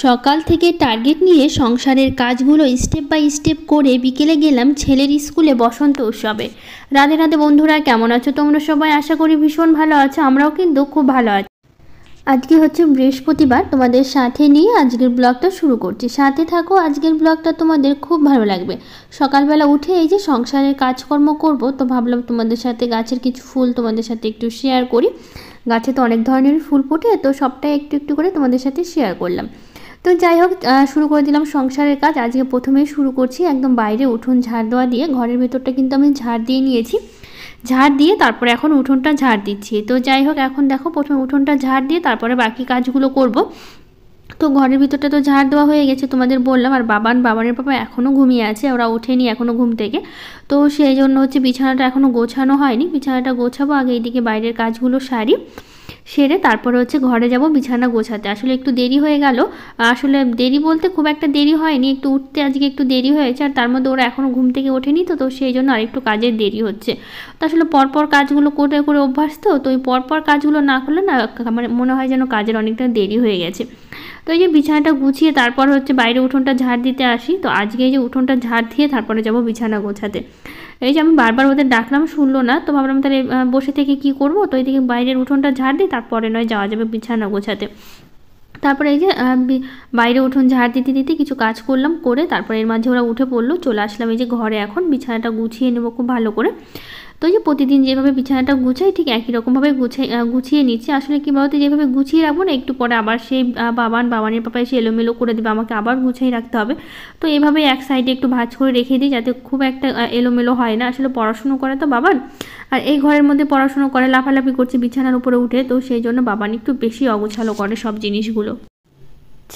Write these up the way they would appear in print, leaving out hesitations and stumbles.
সকাল থেকে টার্গেট নিয়ে সংসারের কাজগুলো স্টেপ বাই স্টেপ করে বিকেলে গেলাম ছেলের স্কুলে বসন্ত উৎসবে। রাধে রাধে বন্ধুরা, কেমন আছো তোমরা সবাই? আশা করি ভীষণ ভালো আছো, আমরাও কিন্তু খুব ভালো আছি। আজকে হচ্ছে বৃহস্পতিবার, তোমাদের সাথে নিয়ে আজকের ব্লগটা শুরু করছি। সাথে থাকো, আজকের ব্লগটা তোমাদের খুব ভালো লাগবে। সকালবেলা উঠে এই যে সংসারের কাজকর্ম করব, তো ভাবলাম তোমাদের সাথে গাছের কিছু ফুল তোমাদের সাথে একটু শেয়ার করি। গাছে তো অনেক ধরনের ফুল ফোটে, তো সবটাই একটু একটু করে তোমাদের সাথে শেয়ার করলাম। তো যাই হোক, শুরু করে দিলাম সংসারের কাজ। আজকে প্রথমেই শুরু করছি একদম বাইরে উঠোন ঝাড় দেওয়া দিয়ে। ঘরের ভেতরটা কিন্তু আমি ঝাড় দিয়ে নিয়েছি, ঝাড় দিয়ে তারপরে এখন উঠোনটা ঝাড় দিচ্ছি। তো যাই হোক, এখন দেখো প্রথমে উঠোনটা ঝাড় দিয়ে তারপরে বাকি কাজগুলো করব। তো ঘরের ভিতরটা তো ঝাড় দেওয়া হয়ে গেছে তোমাদের বললাম। আর বাবানের পাপা এখনও ঘুমিয়ে আছে, ওরা ওঠেনি এখনও ঘুম থেকে। তো সেই জন্য হচ্ছে বিছানাটা এখনও গোছানো হয়নি, বিছানাটা গোছাবো আগে। এইদিকে বাইরের কাজগুলো সারি, সেরে তারপরে হচ্ছে ঘরে যাব বিছানা গোছাতে। আসলে একটু দেরি হয়ে গেল, আসলে দেরি বলতে খুব একটা দেরি হয়নি, একটু উঠতে আজকে একটু দেরি হয়েছে। আর তার মধ্যে ওরা এখনও ঘুম থেকে ওঠেনি, তো সেই জন্য আরেকটু কাজের দেরি হচ্ছে। তো আসলে পরপর কাজগুলো করে করে অভ্যাস, তো ওই পরপর কাজগুলো না করলে না আমার মনে হয় যেন কাজের অনেকটা দেরি হয়ে গেছে। তো এই যে বিছানাটা গুছিয়ে তারপর হচ্ছে বাইরে উঠোনটা ঝাড় দিতে আসি। তো আজকে এই যে উঠোনটা ঝাড় দিয়ে তারপরে যাব বিছানা গোছাতে। এই যে আমি বারবার ওদের ডাকলাম, শুনলো না, তো ভাবলাম তাহলে বসে থেকে কি করব। তো এইদিকে বাইরের উঠোনটা ঝাড় দিই, তারপরে নয় যাওয়া যাবে বিছানা গোছাতে। তারপরে এই যে বাইরে উঠোন ঝাড় দিতে দিতে কিছু কাজ করলাম, করে তারপরে এর মাঝে ওরা উঠে পড়লো। চলে আসলাম এই যে ঘরে, এখন বিছানাটা গুছিয়ে নেবো খুব ভালো করে। তো এই যে প্রতিদিন যেভাবে বিছানাটা গুছাই ঠিক একই রকমভাবে গুছিয়ে নিচ্ছি। আসলে কী বলতে, যেভাবে গুছিয়ে রাখবো না, একটু পরে আবার সেই বাবানের পাপা এসে এলোমেলো করে দেবে, আমাকে আবার গুছিয়ে রাখতে হবে। তো এভাবেই এক সাইডে একটু ভাঁজ করে রেখে দিই, যাতে খুব একটা এলোমেলো হয় না। আসলে পড়াশুনো করে তো বাবান, আর এই ঘরের মধ্যে পড়াশুনো করে, লাফালাফি করছে বিছানার উপরে উঠে, তো সেই জন্য বাবান একটু বেশি অগোছালো করে সব জিনিসগুলো।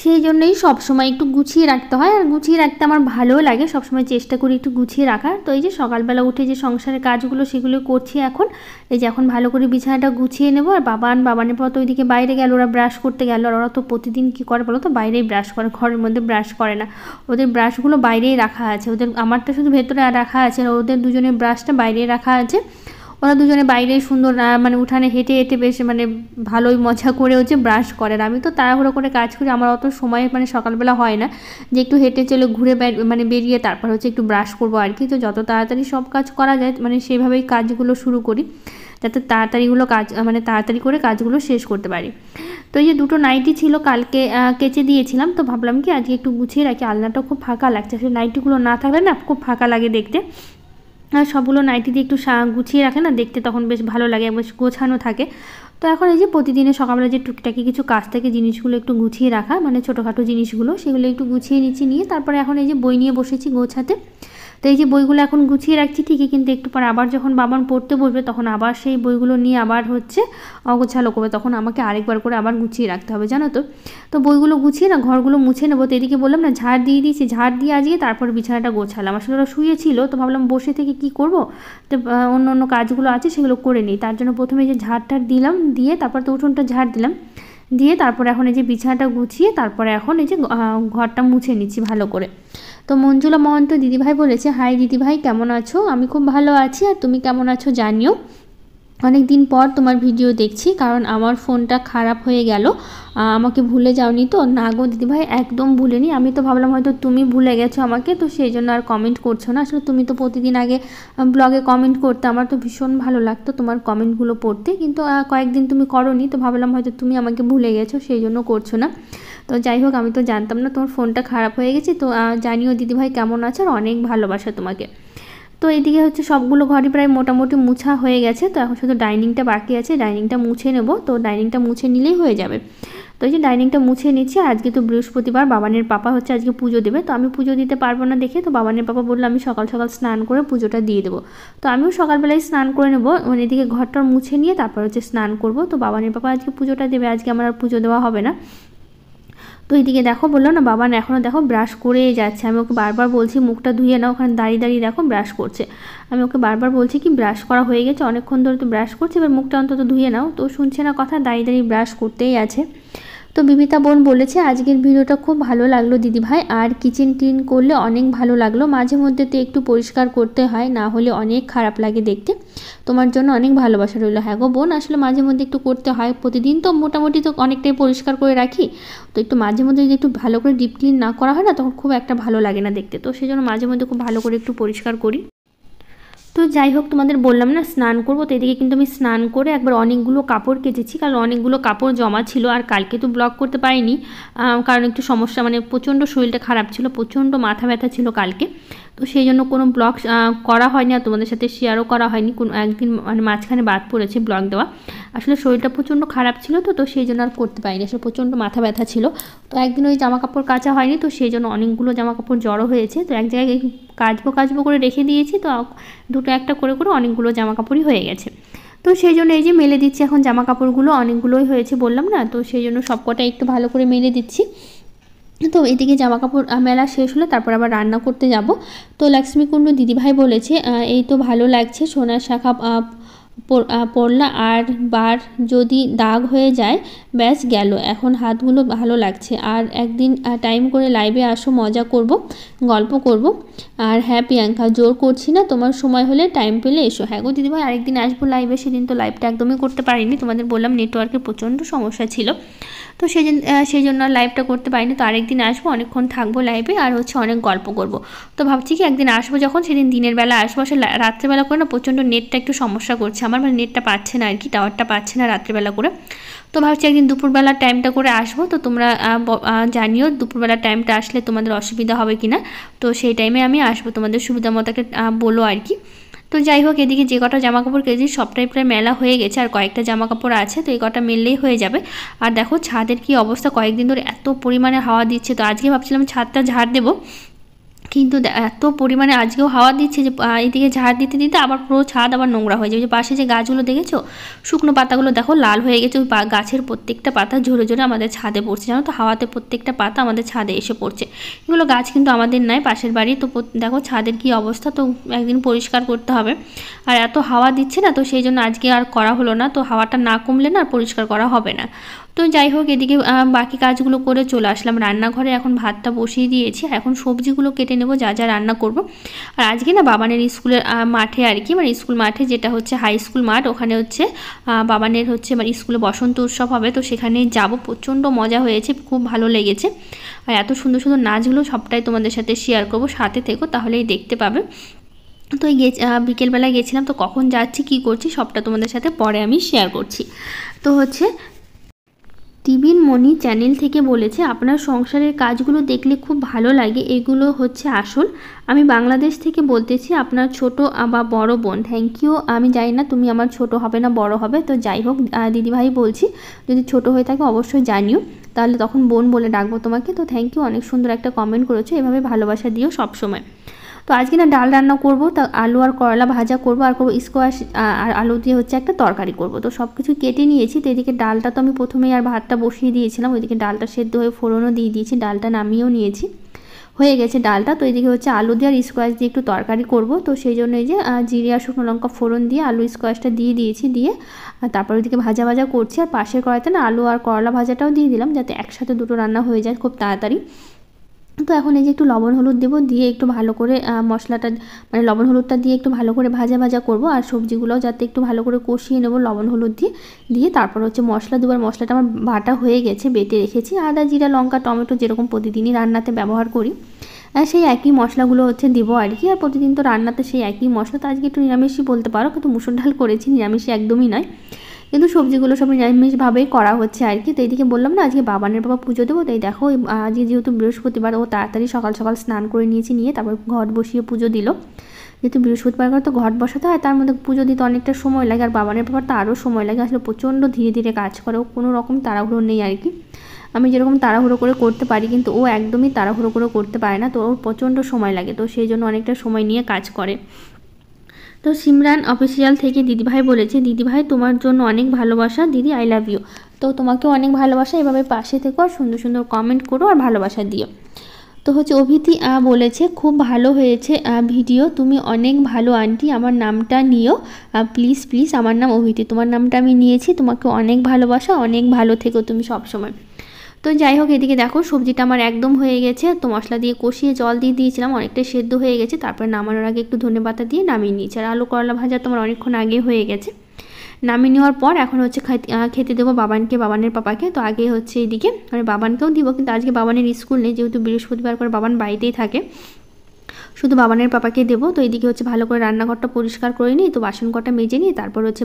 সেই জন্যই সবসময় একটু গুছিয়ে রাখতে হয়, আর গুছিয়ে রাখতে আমার ভালোও লাগে, সবসময় চেষ্টা করি একটু গুছিয়ে রাখার। তো এই যে সকালবেলা উঠে যে সংসারের কাজগুলো সেগুলো করছি এখন। এই যে এখন ভালো করে বিছানাটা গুছিয়ে নেবো। আর বাবানের পর তো ওইদিকে বাইরে গেল, ওরা ব্রাশ করতে গেল। আর ওরা তো প্রতিদিন কী করে বলো তো, বাইরেই ব্রাশ করে, ঘরের মধ্যে ব্রাশ করে না। ওদের ব্রাশগুলো বাইরেই রাখা আছে, ওদের আমারটা শুধু ভেতরে রাখা আছে, আর ওদের দুজনের ব্রাশটা বাইরেই রাখা আছে। ওরা দুজনে বাইরেই সুন্দর মানে উঠানে হেঁটে হেঁটে বেশ মানে ভালোই মজা করে হচ্ছে ব্রাশ করেন। আমি তো তাড়াহুড়ো করে কাজ করি, আমার অত সময় মানে সকালবেলা হয় না যে একটু হেঁটে চলে ঘুরে মানে বেরিয়ে তারপর হচ্ছে একটু ব্রাশ করবো আর কি। তো যত তাড়াতাড়ি সব কাজ করা যায় মানে সেভাবেই কাজগুলো শুরু করি, যাতে তাড়াতাড়ি করে কাজগুলো শেষ করতে পারি। তো এই যে দুটো নাইটি ছিল কালকে কেচে দিয়েছিলাম, তো ভাবলাম কি আজকে একটু গুছিয়ে রাখি। আলনাটাও খুব ফাঁকা লাগছে, আসলে নাইটিগুলো না থাকলে না খুব ফাঁকা লাগে দেখতে। আর সবগুলো নাইটি দিয়ে একটু গুছিয়ে রাখে না, দেখতে তখন বেশ ভালো লাগে, বেশ গোছানো থাকে। তো এখন এই যে প্রতিদিনের সকালবেলা যে টুকিটাকি কিছু কাজ থাকে, জিনিসগুলো একটু গুছিয়ে রাখা, মানে ছোটোখাটো জিনিসগুলো, সেগুলো একটু গুছিয়ে নিয়ে তারপরে এখন এই যে বই নিয়ে বসেছি গোছাতে। তো এই যে বইগুলো এখন গুছিয়ে রাখছি ঠিকই, কিন্তু একটু পর আবার যখন বাবান পড়তে বসবে তখন আবার সেই বইগুলো নিয়ে আবার হচ্ছে অগোছালো করবে, তখন আমাকে আরেকবার করে আবার গুছিয়ে রাখতে হবে, জানো তো। তো বইগুলো গুছিয়ে না ঘরগুলো মুছে নেবো। তো এদিকে বললাম না, ঝাড় দিয়ে দিয়েছি, ঝাড় দিয়ে আজকে তারপর বিছানাটা গোছালাম। আসলে ওরা শুয়েছিল, তো ভাবলাম বসে থেকে কি করব, তো অন্য কাজগুলো আছে সেগুলো করে নিই। তার জন্য প্রথমে যে ঝাড়টা দিলাম, দিয়ে তারপর তো উঠোনটা ঝাড় দিলাম, দিয়ে তারপরে এখন এই যে বিছানাটা গুছিয়ে তারপরে এখন এই যে ঘরটা মুছে নিচ্ছি ভালো করে। তো মঞ্জুলা মহন্ত দিদিভাই বলেছে, হাই দিদিভাই কেমন আছো? আমি খুব ভালো আছি, আর তুমি কেমন আছো জানিও। অনেক দিন পর তোমার ভিডিও দেখছি, কারণ আমার ফোনটা খারাপ হয়ে গেল। আমাকে ভুলে যাওনি তো? না গো দিদিভাই, একদম ভুলিনি। আমি তো ভাবলাম হয়তো তুমি ভুলে গেছো আমাকে, তো সেই জন্য আর কমেন্ট করছো না। আসলে তুমি তো প্রতিদিন আগে ব্লগে কমেন্ট করতে, আমার তো ভীষণ ভালো লাগতো তোমার কমেন্টগুলো পড়তে, কিন্তু কয়েকদিন তুমি করোনি, তো ভাবলাম হয়তো তুমি আমাকে ভুলে গেছো, সেই জন্য করছো না। তো যাই হোক, আমি তো জানতাম না তোমার ফোনটা খারাপ হয়ে গেছে। তো জানিও দিদিভাই কেমন আছো, আর অনেক ভালোবাসা তোমাকে। তো এইদিকে হচ্ছে সবগুলো ঘরই প্রায় মোটামুটি মুছা হয়ে গেছে। তো এখন শুধু ডাইনিংটা বাকি আছে, ডাইনিংটা মুছে নেব। তো ডাইনিংটা মুছে নিলেই হয়ে যাবে। তো এই যে ডাইনিংটা মুছে নিচ্ছি। আজকে তো বৃহস্পতিবার, বাবানের পাপা হচ্ছে আজকে পুজো দেবে, তো আমি পুজো দিতে পারবো না দেখে, তো বাবানের পাপা বললো আমি সকাল সকাল স্নান করে পুজোটা দিয়ে দেবো। তো আমিও সকালবেলায় স্নান করে নেবো, মানে এদিকে ঘরটা মুছে নিয়ে তারপর হচ্ছে স্নান করব। তো বাবানের পাপা আজকে পুজোটা দেবে, আজকে আমার আর পুজো দেওয়া হবে না। তো এইদিকে দেখো, বললো না বাবান এখনও দেখো ব্রাশ করেই যাচ্ছে। আমি ওকে বারবার বলছি মুখটা ধুয়ে নাও, ওখানে দাঁড়িয়ে দাঁড়িয়ে দেখো ব্রাশ করছে। আমি ওকে বারবার বলছি কি ব্রাশ করা হয়ে গেছে, অনেকক্ষণ ধরে তো ব্রাশ করছে, এবার মুখটা অন্তত ধুয়ে নাও। তো শুনছে না কথা, দাঁড়িয়ে দাঁড়িয়ে ব্রাশ করতেই আছে। তো বিবিতা বোন বলেছে আজকের ভিডিওটা খুব ভালো লাগলো দিদিভাই, আর কিচেন ক্লিন করলে অনেক ভালো লাগলো, মাঝে মধ্যে তো একটু পরিষ্কার করতে হয়, না হলে অনেক খারাপ লাগে দেখতে। তোমার জন্য অনেক ভালোবাসা রইলো। হ্যাঁ গো বোন, আসলে মাঝে মধ্যে একটু করতে হয়, প্রতিদিন তো মোটামুটি তো অনেকটাই পরিষ্কার করে রাখি, তো একটু মাঝে মধ্যে যদি একটু ভালো করে ডিপ ক্লিন না করা হয় না, তখন খুব একটা ভালো লাগে না দেখতে। তো সেই জন্য মাঝে মধ্যে খুব ভালো করে একটু পরিষ্কার করি। তো যাই হোক, তোমাদের বললাম না স্নান করবো, তো এদিকে কিন্তু আমি স্নান করে একবার অনেকগুলো কাপড় কেচেছি, কারণ অনেকগুলো কাপড় জমা ছিল, আর কালকে তো ব্লগ করতে পারিনি, কারণ একটু সমস্যা, মানে প্রচণ্ড শরীরটা খারাপ ছিল, প্রচণ্ড মাথা ব্যথা ছিল কালকে, তো সেই জন্য কোনো ব্লগ করা হয়নি, আর তোমাদের সাথে শেয়ারও করা হয়নি, কোনো একদিন মানে মাঝখানে বাদ পড়েছে ব্লগ দেওয়া। আসলে শরীরটা প্রচণ্ড খারাপ ছিল, তো সেই জন্য আর করতে পারিনি, আসলে প্রচণ্ড মাথা ব্যথা ছিল। তো একদিন ওই জামা কাপড় কাচা হয়নি, তো সেই জন্য অনেকগুলো জামা কাপড় জড়ো হয়েছে, তো এক জায়গায় কাচবো করে রেখে দিয়েছি, তো দুটো একটা করে অনেকগুলো জামা কাপড়ই হয়ে গেছে। তো সেই জন্য এই যে মেলে দিচ্ছি এখন জামা কাপড়গুলো, অনেকগুলোই হয়েছে বললাম না, তো সেই জন্য সবকটা একটু ভালো করে মেলে দিচ্ছি। তো এদিকে জামা কাপড় মেলা শেষ হলে তারপর আবার রান্না করতে যাব। তো লক্ষ্মীকুণ্ডু দিদিভাই বলেছে এই তো ভালো লাগছে, সোনার শাখা পরলা আর বার যদি দাগ হয়ে যায় ব্যাস গেল, এখন হাতগুলো ভালো লাগছে, আর একদিন টাইম করে লাইভে আসো, মজা করব, গল্প করব। আর হ্যাঁ প্রিয়াঙ্কা, জোর করছি না, তোমার সময় হলে টাইম পেলে এসো। হ্যাঁ গো দিদিভাই, আরেকদিন আসবো লাইভে, সেদিন তো লাইভটা একদমই করতে পারিনি, তোমাদের বললাম নেটওয়ার্কের প্রচণ্ড সমস্যা ছিল, তো সেই জন্য লাইভটা করতে পারিনি। তো আরেকদিন আসবো, অনেকক্ষণ থাকবো লাইভে, আর অনেক গল্প করব। তো ভাবছি কি একদিন আসবো যখন, সেদিন দিনের বেলা আসবো, আসলে রাত্রেবেলা করে না প্রচণ্ড নেটটা একটু সমস্যা করছে আমার, মানে নেটটা পাচ্ছে না আর কি, টাওয়ারটা পাচ্ছে না রাত্রেবেলা করে। তো ভাবছি একদিন দুপুরবেলার টাইমটা করে আসবো, তো তোমরা জানিও দুপুরবেলার টাইমটা আসলে তোমাদের অসুবিধা হবে কি না, তো সেই টাইমে আমি আসবো, তোমাদের সুবিধা মতো একটা বলো আর কি। তো যাই হোক, এদিকে যে কটা জামা কাপড় কেজি সবটাই প্রায় মেলা হয়ে গেছে, আর কয়েকটা জামা কাপড় আছে, তো এই কটা মেললেই হয়ে যাবে। আর দেখো ছাদের কি অবস্থা, কয়েকদিন ধরে এত পরিমাণে হাওয়া দিচ্ছে, তো আজকে ভাবছিলাম ছাদটা ঝাড় দেবো, কিন্তু এত পরিমাণে আজকেও হাওয়া দিচ্ছে যে এদিকে ঝাড় দিতে দিতে আবার পুরো ছাদ আবার নোংরা হয়ে যাবে। যে পাশে যে গাছগুলো দেখেছো, শুকনো পাতাগুলো দেখো লাল হয়ে গেছে, ওই গাছের প্রত্যেকটা পাতা ঝরে ঝরে আমাদের ছাদে পড়ছে, জানো তো, হাওয়াতে প্রত্যেকটা পাতা আমাদের ছাদে এসে পড়ছে। এগুলো গাছ কিন্তু আমাদের নয়, পাশের বাড়ি, তো দেখো ছাদের কি অবস্থা, তো একদিন পরিষ্কার করতে হবে। আর এত হাওয়া দিচ্ছে না, তো সেই জন্য আজকে আর করা হলো না, তো হাওয়াটা না কমলে না আর পরিষ্কার করা হবে না। তো যাই হোক, এদিকে বাকি কাজগুলো করে চলে আসলাম রান্নাঘরে, এখন ভাতটা বসিয়ে দিয়েছি, এখন সবজিগুলো কেটে নেব যা যা রান্না করব। আর আজকে না বাবানের স্কুলের মাঠে আর কি, মানে স্কুল মাঠে যেটা হচ্ছে হাই স্কুল মাঠ, ওখানে হচ্ছে বাবানের হচ্ছে মানে স্কুলে বসন্ত উৎসব হবে, তো সেখানে যাব, প্রচণ্ড মজা হয়েছে, খুব ভালো লেগেছে, আর এত সুন্দর সুন্দর নাচগুলো সবটাই তোমাদের সাথে শেয়ার করব, সাথে থেকো তাহলেই দেখতে পাবে। তো এই বিকেলবেলায় গেছিলাম, তো কখন যাচ্ছি কী করছি সবটা তোমাদের সাথে পরে আমি শেয়ার করছি। তো হচ্ছে টিভির মনি চ্যানেল থেকে বলেছে আপনার সংসারের কাজগুলো দেখলে খুব ভালো লাগে, এগুলো হচ্ছে আসল। আমি বাংলাদেশ থেকে বলতেছি, আপনার ছোট বা বড় বোন। Thank you. আমি জানি না তুমি আমার ছোট হবে না বড় হবে, তো যাই হোক দিদিভাই বলছি, যদি ছোট হয়ে থাকে অবশ্যই জানিও, তাহলে তখন বোন বলে ডাকবো তোমাকে। তো থ্যাংক ইউ, অনেক সুন্দর একটা কমেন্ট করেছো, এভাবে ভালোবাসা দিও সবসময়। তো আজকে না ডাল রান্না করব, তা আলু আর করলা ভাজা করব, আর করবো স্কোয়াশ আর আলু দিয়ে হচ্ছে একটা তরকারি করব। তো সব কিছু কেটে নিয়েছি, তো এদিকে ডালটা তো আমি প্রথমেই আর ভাতটা বসিয়ে দিয়েছিলাম, ওইদিকে ডালটা সেদ্ধ হয়ে ফোড়নও দিয়ে দিয়েছি, ডালটা নামিয়েও নিয়েছি, হয়ে গেছে ডালটা। তো এদিকে হচ্ছে আলু দিয়ে আর স্কোয়াশ দিয়ে একটু তরকারি করব, তো সেই জন্য এই যে জিরে আর শুকনো লঙ্কা ফোড়ন দিয়ে আলু স্কোয়াশটা দিয়ে দিয়েছি, দিয়ে তারপর ওইদিকে ভাজা ভাজা করছি, আর পাশের কড়াইতে না আলু আর করলা ভাজাটাও দিয়ে দিলাম, যাতে একসাথে দুটো রান্না হয়ে যায় খুব তাড়াতাড়ি। তো এখন এই যে একটু লবণ হলুদ দেবো, দিয়ে একটু ভালো করে মশলাটা মানে লবণ হলুদটা দিয়ে একটু ভালো করে ভাজা ভাজা করবো, আর সবজিগুলোও যাতে একটু ভালো করে কষিয়ে নেবো লবণ হলুদ দিয়ে, দিয়ে তারপর হচ্ছে মশলা দেবো। আর মশলাটা আমার বাটা হয়ে গেছে, বেটে রেখেছি, আদা জিরা লঙ্কা টমেটো যেরকম প্রতিদিনই রান্নাতে ব্যবহার করি, সেই একই মশলাগুলো হচ্ছে দেবো আর কি। আর প্রতিদিন তো রান্নাতে সেই একই মশলা, তো আজকে একটু নিরামিষই বলতে পারো, কিন্তু মুসুর ডাল করেছি, নিরামিষই একদমই নয়, কিন্তু সবজিগুলো সব নিরামিষভাবেই করা হচ্ছে আর কি। তো এইদিকে বললাম না আজকে বাবানের বাবা পুজো দেবো, তাই দেখো আজকে যেহেতু বৃহস্পতিবার, ও তাড়াতাড়ি সকাল সকাল স্নান করে নিয়েছি, নিয়ে তারপর ঘট বসিয়ে পুজো দিল, যেহেতু বৃহস্পতিবার করে তো ঘট বসাতে হয়, তার মধ্যে পুজো দিতে অনেকটা সময় লাগে, আর বাবানের বাবার তো আরও সময় লাগে, আসলে প্রচণ্ড ধীরে ধীরে কাজ করে, ও কোনো রকম তাড়াহুড়ো নেই আর কি। আমি যেরকম তাড়াহুড়ো করে করতে পারি, কিন্তু ও একদমই তাড়াহুড়ো করে করতে পারে না, তো ওর প্রচণ্ড সময় লাগে, তো সেই জন্য অনেকটা সময় নিয়ে কাজ করে। তো সিমরান অফিসিয়াল থেকে দিদিভাই বলেছে, দিদিভাই তোমার জন্য অনেক ভালোবাসা দিদি, আই লাভ ইউ। তো তোমাকেও অনেক ভালোবাসা, এভাবে পাশে থেকো আর সুন্দর সুন্দর কমেন্ট করো আর ভালোবাসা দিও। তো হচ্ছে অভিতি বলেছে খুব ভালো হয়েছে ভিডিও, তুমি অনেক ভালো আন্টি, আমার নামটা নিও প্লিজ প্লিজ, আমার নাম অভিতি, তোমার নামটা আমি নিয়েছি, তোমাকে অনেক ভালোবাসা, অনেক ভালো থেকো তুমি সবসময়। তো যাই হোক, এদিকে দেখো সবজিটা আমার একদম হয়ে গেছে। তো মশলা দিয়ে কষিয়ে জল দিয়ে দিয়েছিলাম, অনেকটাই সেদ্ধ হয়ে গেছে। তারপরে নামানোর আগে একটু ধনেপাতা দিয়ে নামিয়ে নিয়েছি। আর আলু করলা ভাজা তোমার অনেকক্ষণ আগে হয়ে গেছে। নামিয়ে নেওয়ার পর এখন হচ্ছে খেতে দেবো বাবানকে, বাবানের পাপাকে। তো আগে হচ্ছে এদিকে মানে বাবানকেও দিব, কিন্তু আজকে বাবানের স্কুল নেই, যেহেতু বৃহস্পতিবার করে বাবান বাড়িতেই থাকে, শুধু বাবানের পাপাকে দেবো। তো এদিকে হচ্ছে ভালো করে রান্নাঘরটা পরিষ্কার করে নিই, তো বাসন কটা মেজে নিই, তারপর হচ্ছে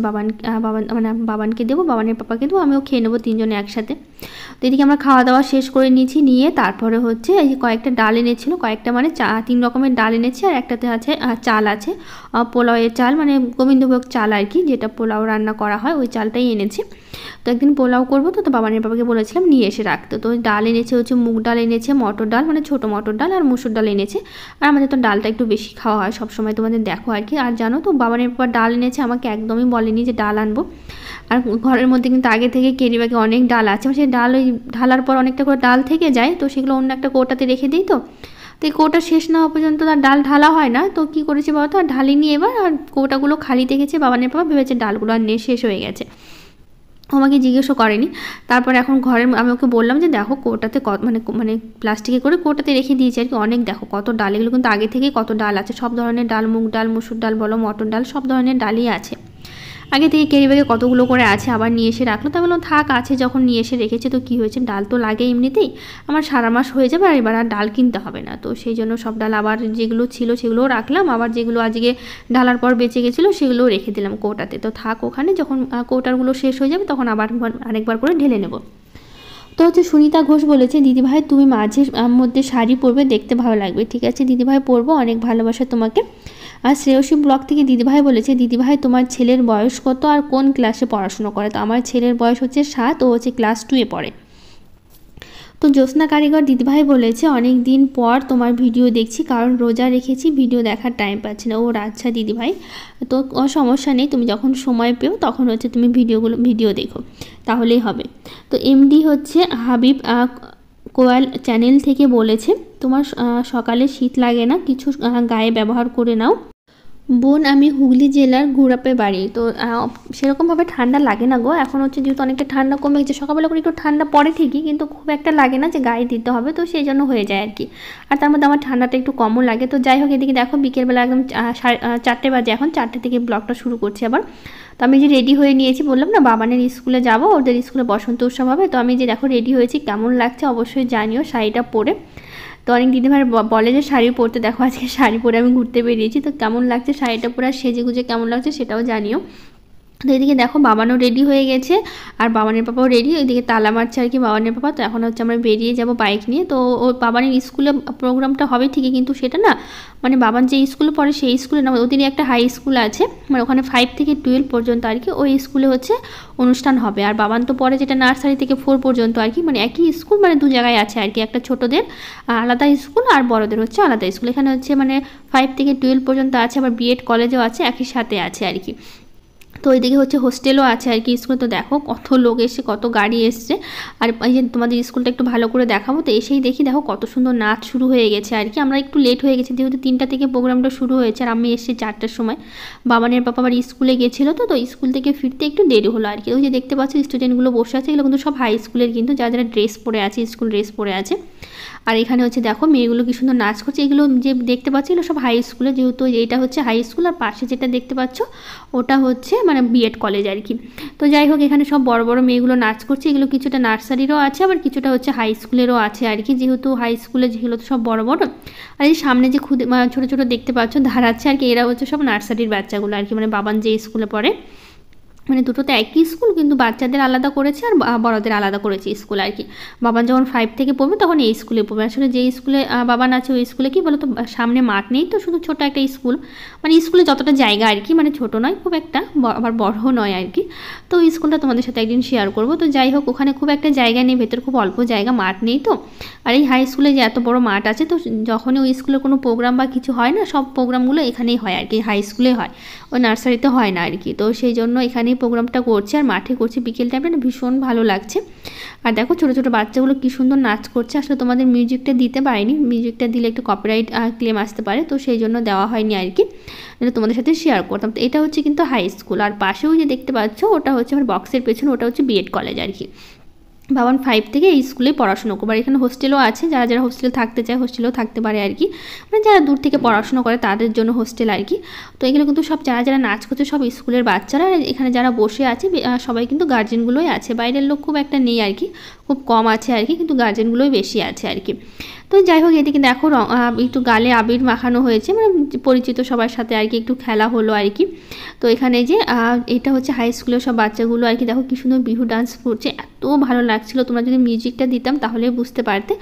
বাবানকে দেবো, বাবানের পাপাকে দেবো, আমিও খেয়ে নেবো তিনজনে একসাথে। তো এদিকে আমরা খাওয়া দাওয়া শেষ করে নিয়েছি, নিয়ে তারপরে হচ্ছে এই যে কয়েকটা ডাল এনেছিল, কয়েকটা মানে 3 রকমের ডাল এনেছি, আর একটাতে আছে চাল আছে, পোলাওয়ের চাল, মানে গোবিন্দভোগ চাল আর কি, যেটা পোলাও রান্না করা হয় ওই চালটাই এনেছি। তো একদিন পোলাও করবো, তো বাবানের বাবাকে বলেছিলাম নিয়ে এসে রাখতে। তো ডাল এনেছে হচ্ছে মুগ ডাল এনেছে, মটর ডাল মানে ছোটো মটর ডাল, আর মুসুর ডাল এনেছে। আর আমাদের তো ডালটা একটু বেশি খাওয়া হয় সবসময়, তোমাদের দেখো আর কি। আর জানো তো বাবানের বাবা ডাল এনেছে, আমাকে একদমই বলেনি যে ডাল আনবো। আর ঘরের মধ্যে কিন্তু আগে থেকে ক্যারি ব্যাগে অনেক ডাল আছে, সেই ডাল ওই ঢালার পর অনেকটা করে ডাল থেকে যায়, তো সেগুলো অন্য একটা কৌটাতে রেখে দিই। তো এই কৌটা শেষ না হওয়া পর্যন্ত তার ডাল ঢালা হয় না। তো কী করেছে বাবা, তো আর ঢালিনি এবার, আর কৌটাগুলো খালি দেখেছে বাবানের বাবা, ভেবেছে ডালগুলো আর শেষ হয়ে গেছে, আমাকে জিজ্ঞেসও করেনি। তারপর এখন ঘরের আমি ওকে বললাম যে দেখো কৌটাতে মানে প্লাস্টিকে করে কৌটাতে রেখে দিয়েছি আর কি, অনেক দেখো কত ডাল, এগুলো কিন্তু আগে থেকেই কত ডাল আছে, সব ধরনের ডাল, মুগ ডাল, মুসুর ডাল বলো, মটর ডাল, সব ধরনের ডালই আছে। আগে থেকে ক্যারি ব্যাগে কতগুলো করে আছে, আবার নিয়ে এসে রাখলো। তাই বললাম থাক, আছে যখন নিয়ে এসে রেখেছে তো কী হয়েছে, ডাল তো লাগে এমনিতেই, আমার সারা মাস হয়ে যাবে, আর এবার আর ডাল কিনতে হবে না। তো সেই জন্য সব ডাল আবার যেগুলো ছিল সেগুলোও রাখলাম, আবার যেগুলো আজকে ঢালার পর বেঁচে গেছিলো সেগুলোও রেখে দিলাম কৌটাতে। তো থাক ওখানে, যখন কৌটারগুলো শেষ হয়ে যাবে তখন আবার আরেকবার করে ঢেলে নেব। তো হচ্ছে সুনিতা ঘোষ বলেছে, দিদিভাই তুমি মাঝে মধ্যে শাড়ি পরবে, দেখতে ভালো লাগবে। ঠিক আছে দিদিভাই, পরবো, অনেক ভালোবাসা তোমাকে। আর শ্রেয়সী ব্লগ থেকে দিদিভাই বলেছে, দিদিভাই তোমার ছেলের বয়স কত আর কোন ক্লাসে পড়াশোনা করে? তো আমার ছেলের বয়স হচ্ছে 7, ও হচ্ছে ক্লাস 2-এ পড়ে। তো জ্যোৎস্না কারিগর দিদিভাই বলেছে, অনেক দিন পর তোমার ভিডিও দেখছি, কারণ রোজা রেখেছি, ভিডিও দেখার টাইম পাচ্ছি না। ও আচ্ছা দিদিভাই, তো সমস্যা নেই, তুমি যখন সময় পেও তখন হচ্ছে তুমি ভিডিও দেখো, তাহলেই হবে। তো এমডি হচ্ছে হাবিব কোয়াল চ্যানেল থেকে বলেছে, তোমার সকালে শীত লাগে না, কিছু গায়ে ব্যবহার করে নাও। বোন, আমি হুগলি জেলার ঘুরাপে বাড়ি। তো সেরকমভাবে ঠান্ডা লাগে না গো, এখন হচ্ছে যেহেতু অনেকটা ঠান্ডা কমে গেছে, সকালবেলা করে একটু ঠান্ডা পড়ে ঠিকই, কিন্তু খুব একটা লাগে না যে গায়ে দিতে হবে, তো সেই জন্য হয়ে যায় আর কি। আর তার মধ্যে আমার ঠান্ডাটা একটু কমও লাগে। তো যাই হোক, এদিকে দেখো বিকেলবেলা একদম 4টে বাজে, এখন 4টে থেকে ব্লগটা শুরু করছি আবার। তো আমি যে রেডি হয়ে নিয়েছি, বললাম না বাবানের স্কুলে যাব, ওদের স্কুলে বসন্ত উৎসব হবে। তো আমি যে দেখো রেডি হয়েছি, কেমন লাগছে অবশ্যই জানিও শাড়িটা পরে। তো অনেক দিদিভাই বলে যে শাড়ি পরতে, দেখো আজকে শাড়ি পরে আমি ঘুরতে বেরিয়েছি। তো কেমন লাগছে শাড়িটা পরে আর সেজে গুজে কেমন লাগছে সেটাও জানিও। তো এদিকে দেখো বাবানও রেডি হয়ে গেছে, আর বাবানের পাপাও রেডি, ওইদিকে তালা মারছে আর কি বাবানের পাপা। তো এখন হচ্ছে আমরা বেরিয়ে যাব বাইক নিয়ে। তো ওর বাবানের স্কুলে প্রোগ্রামটা হবে ঠিকই, কিন্তু সেটা না মানে বাবান যে স্কুলে পড়ে সেই স্কুলে না, ওদিকে একটা হাই স্কুল আছে, মানে ওখানে 5 থেকে 12 পর্যন্ত আর কি, ওই স্কুলে হচ্ছে অনুষ্ঠান হবে। আর বাবান তো পড়ে যেটা নার্সারি থেকে 4 পর্যন্ত আর কি, মানে একই স্কুল, মানে 2 জায়গায় আছে আর কি, একটা ছোটোদের আলাদা স্কুল আর বড়দের হচ্ছে আলাদা স্কুল। এখানে হচ্ছে মানে 5 থেকে 12 পর্যন্ত আছে, আবার বিএড কলেজও আছে, একই সাথে আছে আর কি। তো ওইদিকে হচ্ছে হোস্টেলও আছে আর কি স্কুলে। তো দেখো কত লোক এসছে, কত গাড়ি এসছে। আর এই যে তোমাদের স্কুলটা একটু ভালো করে দেখাবো। তো এসেই দেখি দেখো কত সুন্দর নাচ শুরু হয়ে গেছে আর কি। আমরা একটু লেট হয়ে গেছি, যেহেতু 3টা থেকে প্রোগ্রামটা শুরু হয়েছে, আর আমি এসেছি 4টার সময়। বাবানের পাপা আবার স্কুলে গেছিলো, তো স্কুল থেকে ফিরতে একটু দেরি হলো আর কি। ওই যে দেখতে পাচ্ছ স্টুডেন্টগুলো বসে আছে, এগুলো কিন্তু সব হাই স্কুলের, কিন্তু যারা যারা ড্রেস পরে আছে, স্কুল ড্রেস পরে আছে। আর এখানে হচ্ছে দেখো মেয়েগুলো কি সুন্দর নাচ করছে, এগুলো যে দেখতে পাচ্ছি এগুলো সব হাই স্কুলে, যেহেতু এইটা হচ্ছে হাই স্কুল, আর পাশে যেটা দেখতে পাচ্ছ ওটা হচ্ছে মানে বিএড কলেজ আর কি। তো যাই হোক, এখানে সব বড় বড় মেয়েগুলো নাচ করছে, এগুলো কিছুটা নার্সারিরও আছে, আবার কিছুটা হচ্ছে হাই স্কুলেরও আছে আর কি, যেহেতু হাই স্কুলে যেগুলো তো সব বড় বড়। আর এই সামনে যে ছোটো ছোটো দেখতে পাচ্ছ দাঁড়াচ্ছে আর কি, এরা হচ্ছে সব নার্সারির বাচ্চাগুলো আর কি, মানে বাবান যে স্কুলে পড়ে, মানে দুটোতে একই স্কুল, কিন্তু বাচ্চাদের আলাদা করেছে আর বড়দের আলাদা করেছে স্কুল আর কি। বাবান যখন 5 থেকে পড়বে তখন এই স্কুলে পড়বে। আসলে যে স্কুলে বাবান আছে ওই স্কুলে কি বলতো, সামনে মাঠ নেই, তো শুধু ছোটো একটা স্কুল, মানে স্কুলে যতটা জায়গা আর কি, মানে ছোটো নয় খুব একটা, আবার বড়ও নয় আর কি। তো স্কুলটা তোমাদের সাথে একদিন শেয়ার করবো। তো যাই হোক, ওখানে খুব একটা জায়গা নেই, ভেতর খুব অল্প জায়গা, মাঠ নেই তো। আর এই হাই স্কুলে যে এত বড় মাঠ আছে, তো যখনই ওই স্কুলে কোনো প্রোগ্রাম বা কিছু হয় না, সব প্রোগ্রামগুলো এখানেই হয় আর কি, হাই স্কুলে হয়, ওই নার্সারিতে হয় না আর কি। তো সেই জন্য এখানেই প্রোগ্রামটা করছে, আর মাঠে করছে বিকেল টাইমটা, ভীষণ ভালো লাগছে। আর দেখো ছোটো ছোটো বাচ্চাগুলো কী সুন্দর নাচ করছে। আসলে তোমাদের মিউজিকটা দিতে পারিনি, মিউজিকটা দিলে একটু কপিরাইট ক্লেম আসতে পারে, তো সেই জন্য দেওয়া হয়নি আর কি, এটা তোমাদের সাথে শেয়ার করতাম। তো এটা হচ্ছে কিন্তু হাই স্কুল, আর পাশেও যে দেখতে পাচ্ছ ওটা হচ্ছে আমার বক্সের পেছনে, ওটা হচ্ছে বিএড কলেজ আর কি। বাবান 5 থেকে এই স্কুলে পড়াশুনো করবে। আর এখানে হোস্টেলও আছে, যারা যারা হোস্টেলে থাকতে চায় হোস্টেলেও থাকতে পারে আর কি, মানে যারা দূর থেকে পড়াশুনো করে তাদের জন্য হোস্টেল আর কি। তো এগুলো কিন্তু সব যারা যারা নাচ করছে সব স্কুলের বাচ্চারা, এখানে যারা বসে আছে সবাই কিন্তু গার্জেনগুলোই আছে, বাইরের লোক খুব একটা নেই আর কি, খুব কম আছে আর কি, কিন্তু গার্জেনগুলোই বেশি আছে আর কি। তো যাই হোক, এদিকে দেখো একটু গালে আবির মাখানো হয়েছে, মানে পরিচিত সবার সাথে আর কি একটু খেলা হলো আর কি। তো এখানে যে এটা হচ্ছে হাই স্কুলের সব বাচ্চাগুলো আর কি, দেখো কি সুন্দর বিহু ডান্স করছে, এত ভালো লাগছিলো, তোমরা যদি মিউজিকটা দিতাম তাহলে বুঝতে পারতে।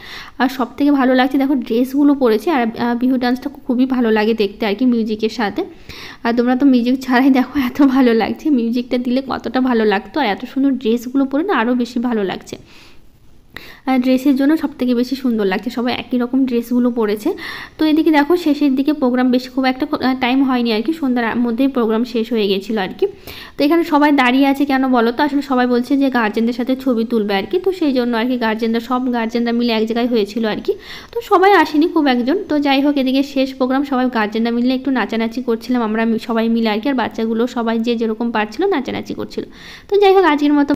আর সব থেকে ভালো লাগছে দেখো ড্রেসগুলো পরেছে, আর বিহু ডান্সটা খুবই ভালো লাগে দেখতে আর কি মিউজিকের সাথে। আর তোমরা তো মিউজিক ছাড়াই দেখো এত ভালো লাগছে, মিউজিকটা দিলে কতটা ভালো লাগতো, আর এত সুন্দর ড্রেসগুলো পরে না আরও বেশি ভালো লাগছে। আর ড্রেসের জন্য সবথেকে বেশি সুন্দর লাগছে, সবাই একই রকম ড্রেসগুলো পরেছে। তো এদিকে দেখো শেষের দিকে প্রোগ্রাম বেশি খুব একটা টাইম হয়নি আর কি, সন্ধ্যার মধ্যেই প্রোগ্রাম শেষ হয়ে গেছিলো আর কি। তো এখানে সবাই দাঁড়িয়ে আছে কেন বলো তো, আসলে সবাই বলছে যে গার্জেনদের সাথে ছবি তুলবে আর কি, তো সেই জন্য আর কি সব গার্জেনরা মিলে এক জায়গায় হয়েছিল আর কি। তো সবাই আসেনি খুব একজন। তো যাই হোক, এদিকে শেষ প্রোগ্রাম, সবাই গার্জেনরা মিলে একটু নাচানাচি করছিলাম আমরা সবাই মিলে আর কি, আর বাচ্চাগুলো সবাই যে যেরকম পারছিল নাচানাচি করছিল। তো যাই হোক, আজকের মতো